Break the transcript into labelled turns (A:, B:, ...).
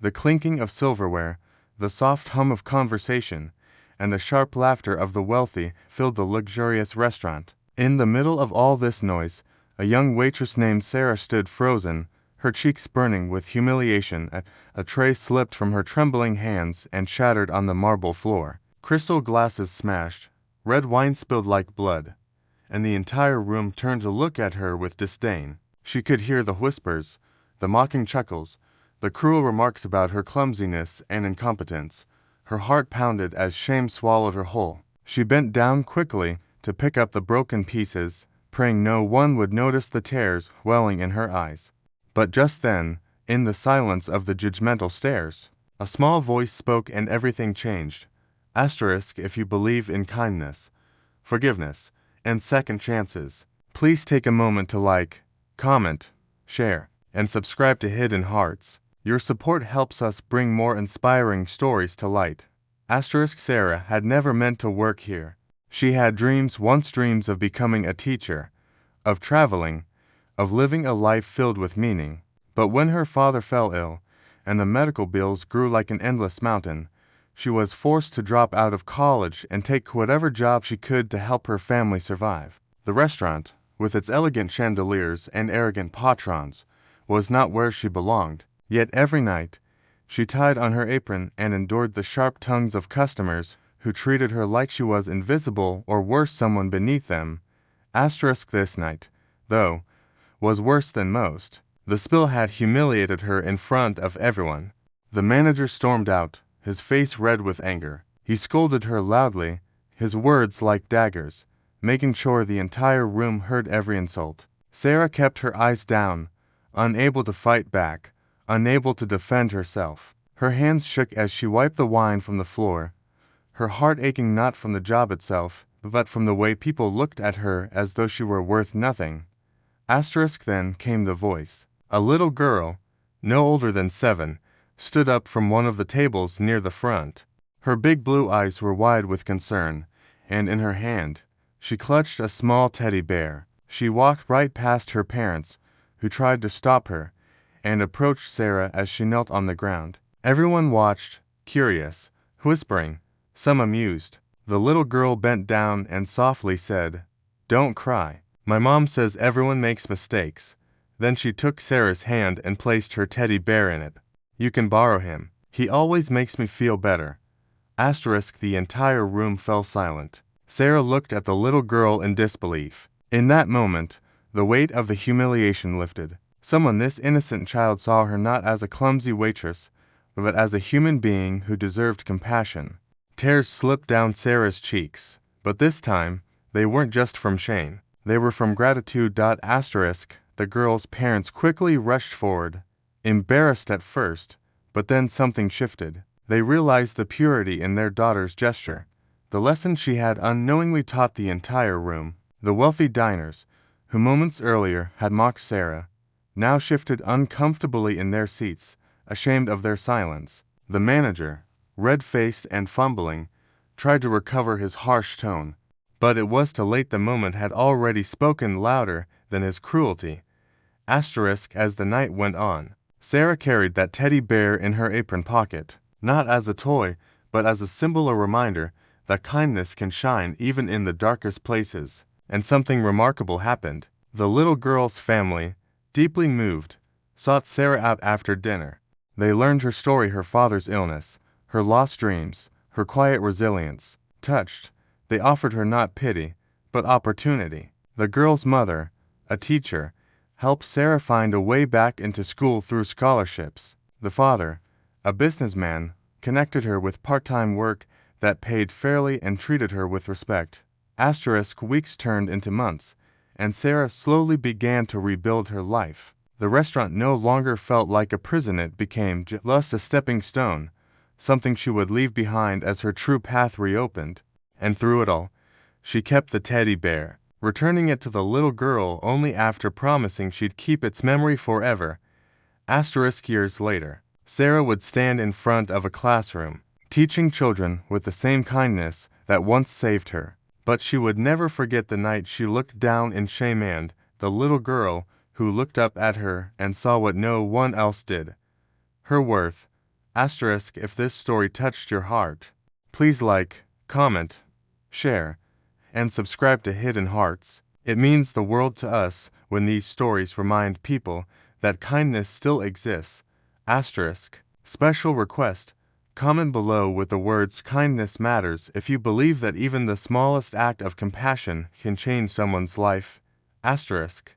A: The clinking of silverware, the soft hum of conversation, and the sharp laughter of the wealthy filled the luxurious restaurant. In the middle of all this noise, a young waitress named Sarah stood frozen, her cheeks burning with humiliation. A tray slipped from her trembling hands and shattered on the marble floor. Crystal glasses smashed, red wine spilled like blood, and the entire room turned to look at her with disdain. She could hear the whispers, the mocking chuckles, the cruel remarks about her clumsiness and incompetence. Her heart pounded as shame swallowed her whole. She bent down quickly to pick up the broken pieces, praying no one would notice the tears welling in her eyes. But just then, in the silence of the judgmental stares, a small voice spoke and everything changed. If you believe in kindness, forgiveness, and second chances, please take a moment to like, comment, share, and subscribe to Hidden Hearts. Your support helps us bring more inspiring stories to light. Sarah had never meant to work here. She had dreams of becoming a teacher, of traveling, of living a life filled with meaning. But when her father fell ill, and the medical bills grew like an endless mountain, she was forced to drop out of college and take whatever job she could to help her family survive. The restaurant, with its elegant chandeliers and arrogant patrons, was not where she belonged. Yet every night, she tied on her apron and endured the sharp tongues of customers who treated her like she was invisible or worse, someone beneath them. This night, though, was worse than most. The spill had humiliated her in front of everyone. The manager stormed out, his face red with anger. He scolded her loudly, his words like daggers, making sure the entire room heard every insult. Sarah kept her eyes down, unable to fight back, unable to defend herself. Her hands shook as she wiped the wine from the floor, her heart aching not from the job itself, but from the way people looked at her as though she were worth nothing. Then came the voice. A little girl, no older than 7, stood up from one of the tables near the front. Her big blue eyes were wide with concern, and in her hand, she clutched a small teddy bear. She walked right past her parents, who tried to stop her, and approached Sarah as she knelt on the ground. Everyone watched, curious, whispering, some amused. The little girl bent down and softly said, "Don't cry. My mom says everyone makes mistakes." Then she took Sarah's hand and placed her teddy bear in it. "You can borrow him. He always makes me feel better." The entire room fell silent. Sarah looked at the little girl in disbelief. In that moment, the weight of the humiliation lifted. This innocent child saw her not as a clumsy waitress, but as a human being who deserved compassion. Tears slipped down Sarah's cheeks, but this time, they weren't just from shame. They were from gratitude. The girl's parents quickly rushed forward, embarrassed at first, but then something shifted. They realized the purity in their daughter's gesture, the lesson she had unknowingly taught the entire room. The wealthy diners, who moments earlier had mocked Sarah, now shifted uncomfortably in their seats, ashamed of their silence. The manager, red-faced and fumbling, tried to recover his harsh tone, but it was too late. The moment had already spoken louder than his cruelty. As the night went on, Sarah carried that teddy bear in her apron pocket, not as a toy, but as a symbol, a reminder that kindness can shine even in the darkest places. And something remarkable happened. The little girl's family, deeply moved, sought Sarah out after dinner. They learned her story, her father's illness, her lost dreams, her quiet resilience. Touched, they offered her not pity, but opportunity. The girl's mother, a teacher, helped Sarah find a way back into school through scholarships. The father, a businessman, connected her with part-time work that paid fairly and treated her with respect. Weeks turned into months, and Sarah slowly began to rebuild her life. The restaurant no longer felt like a prison. It became just a stepping stone, something she would leave behind as her true path reopened. And through it all, she kept the teddy bear, returning it to the little girl only after promising she'd keep its memory forever. Years later, Sarah would stand in front of a classroom, teaching children with the same kindness that once saved her. But she would never forget the night she looked down in shame and the little girl who looked up at her and saw what no one else did. Her worth, Asterisk if this story touched your heart. Please like, comment, share, and subscribe to Hidden Hearts. It means the world to us when these stories remind people that kindness still exists. Asterisk. Special request. Comment below with the words "kindness matters" if you believe that even the smallest act of compassion can change someone's life. Asterisk.